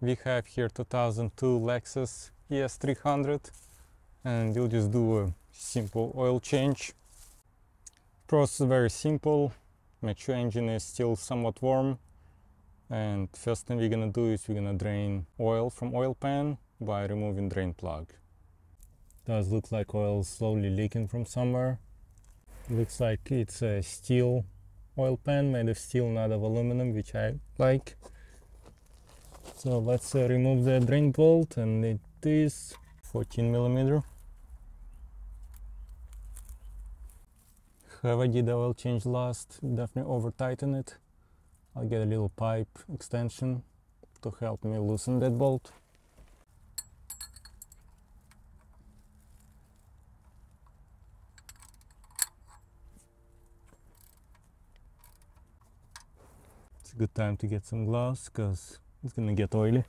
We have here 2002 Lexus ES300, and you'll just do a simple oil change. Process is very simple. Make sure engine is still somewhat warm, and first thing we're gonna do is we're gonna drain oil from oil pan by removing drain plug. Does look like oil is slowly leaking from somewhere. Looks like it's a steel oil pan, made of steel, not of aluminum, which I like. So let's remove the drain bolt, and it is 14mm. Have I did the oil change last, definitely over tighten it. I'll get a little pipe extension to help me loosen that bolt. It's a good time to get some gloves because it's gonna get oily.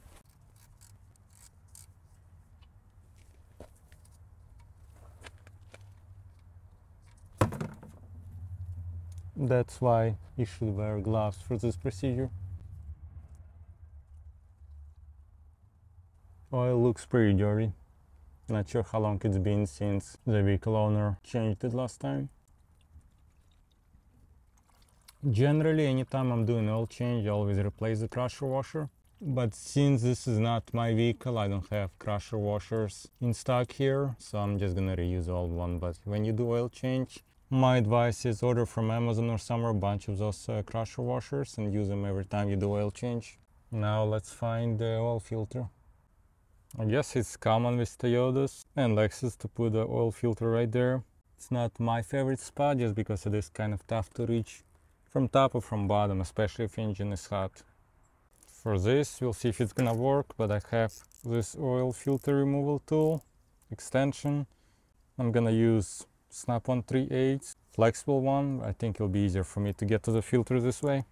That's why you should wear gloves for this procedure. Oil looks pretty dirty. Not sure how long it's been since the vehicle owner changed it last time. Generally, anytime I'm doing oil change, I always replace the crusher washer. But since this is not my vehicle, I don't have crusher washers in stock here, so I'm just gonna reuse old one. But when you do oil change, my advice is order from Amazon or somewhere a bunch of those crusher washers and use them every time you do oil change. Now let's find the oil filter. I guess it's common with Toyotas and Lexus to put the oil filter right there. It's not my favorite spot just because it is kind of tough to reach from top or from bottom, especially if engine is hot. For this, we'll see if it's gonna work, but I have this oil filter removal tool, extension. I'm gonna use Snap-on 3/8, flexible one. I think it'll be easier for me to get to the filter this way.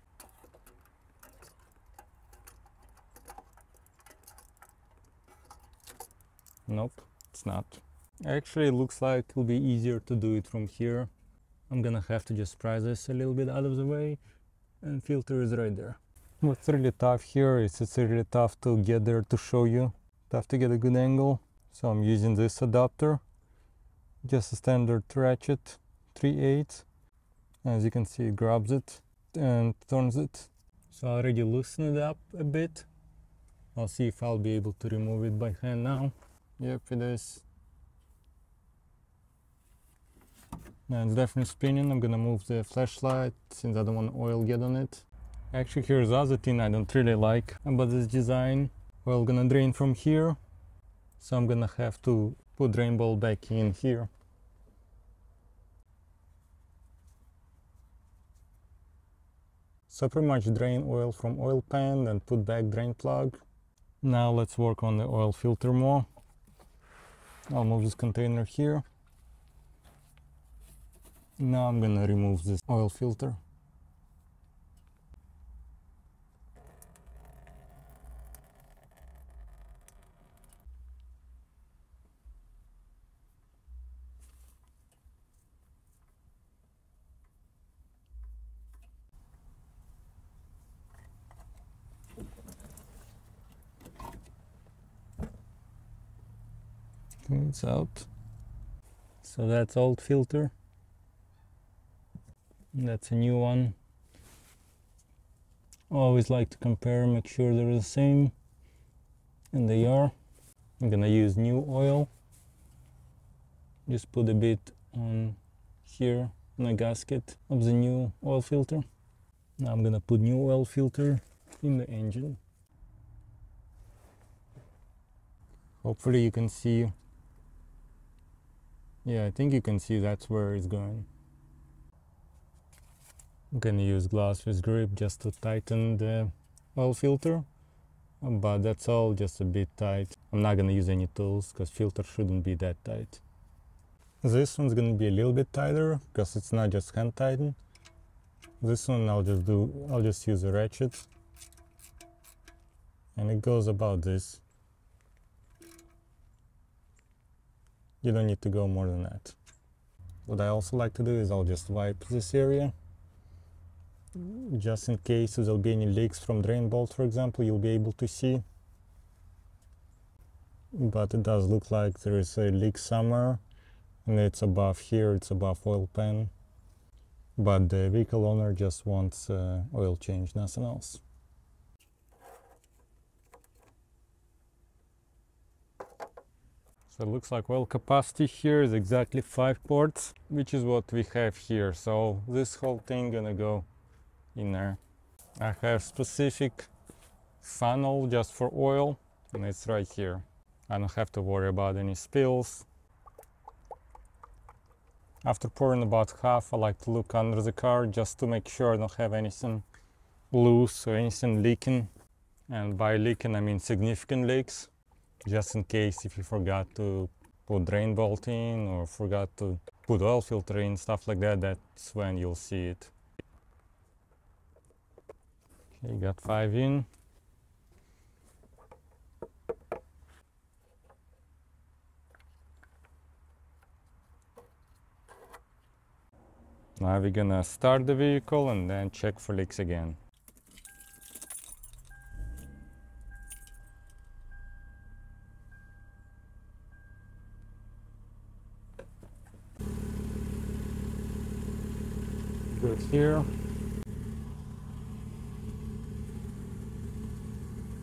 Nope, it's not. Actually, it looks like it'll be easier to do it from here. I'm gonna have to just pry this a little bit out of the way, and filter is right there. What's really tough here is it's really tough to get there to show you. Tough to get a good angle. So I'm using this adapter. Just a standard ratchet, 3/8. As you can see, it grabs it and turns it. So I already loosened it up a bit. I'll see if I'll be able to remove it by hand now. Yep, it is. And it's definitely spinning. I'm gonna move the flashlight since I don't want oil get on it. Actually, here's the other thing I don't really like about this design. Oil gonna drain from here, so I'm gonna have to put drain bolt back in here. So pretty much drain oil from oil pan and put back drain plug. Now let's work on the oil filter more. I'll move this container here. Now I'm gonna remove this oil filter. Okay, it's out. So that's old filter. That's a new one. Always like to compare, make sure they're the same, and they are. I'm gonna use new oil. Just put a bit on here on the gasket of the new oil filter. Now I'm gonna put new oil filter in the engine. Hopefully you can see. Yeah, I think you can see that's where it's going. I'm gonna use gloves with grip just to tighten the oil filter, but that's all, just a bit tight. I'm not gonna use any tools because filter shouldn't be that tight. This one's gonna be a little bit tighter because it's not just hand tighten. This one I'll just use a ratchet, and it goes about this. You don't need to go more than that. What I also like to do is I'll just wipe this area, just in case there'll be any leaks from drain bolt, for example, you'll be able to see. but it does look like there is a leak somewhere, and it's above here, it's above oil pan. But the vehicle owner just wants oil change, nothing else. So it looks like oil capacity here is exactly 5 quarts, which is what we have here. So this whole thing gonna go in there. I have specific funnel just for oil, and it's right here. I don't have to worry about any spills. After pouring about half, I like to look under the car just to make sure I don't have anything loose or anything leaking. And by leaking I mean significant leaks, just in case if you forgot to put drain bolt in or forgot to put oil filter in, stuff like that, that's when you'll see it. Okay, got 5 in. Now we're gonna start the vehicle and then check for leaks again. Good here.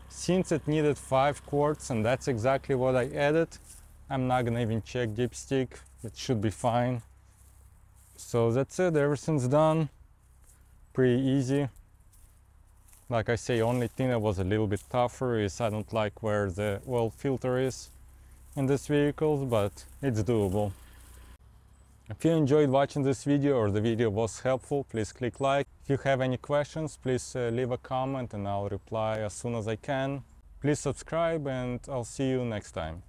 Since it needed 5 quarts and that's exactly what I added, I'm not gonna even check dipstick, it should be fine. So that's it, everything's done. Pretty easy. Like I say, only thing that was a little bit tougher is I don't like where the oil filter is in this vehicle, but it's doable. If you enjoyed watching this video or the video was helpful, please click like. If you have any questions, please leave a comment and I'll reply as soon as I can. Please subscribe and I'll see you next time.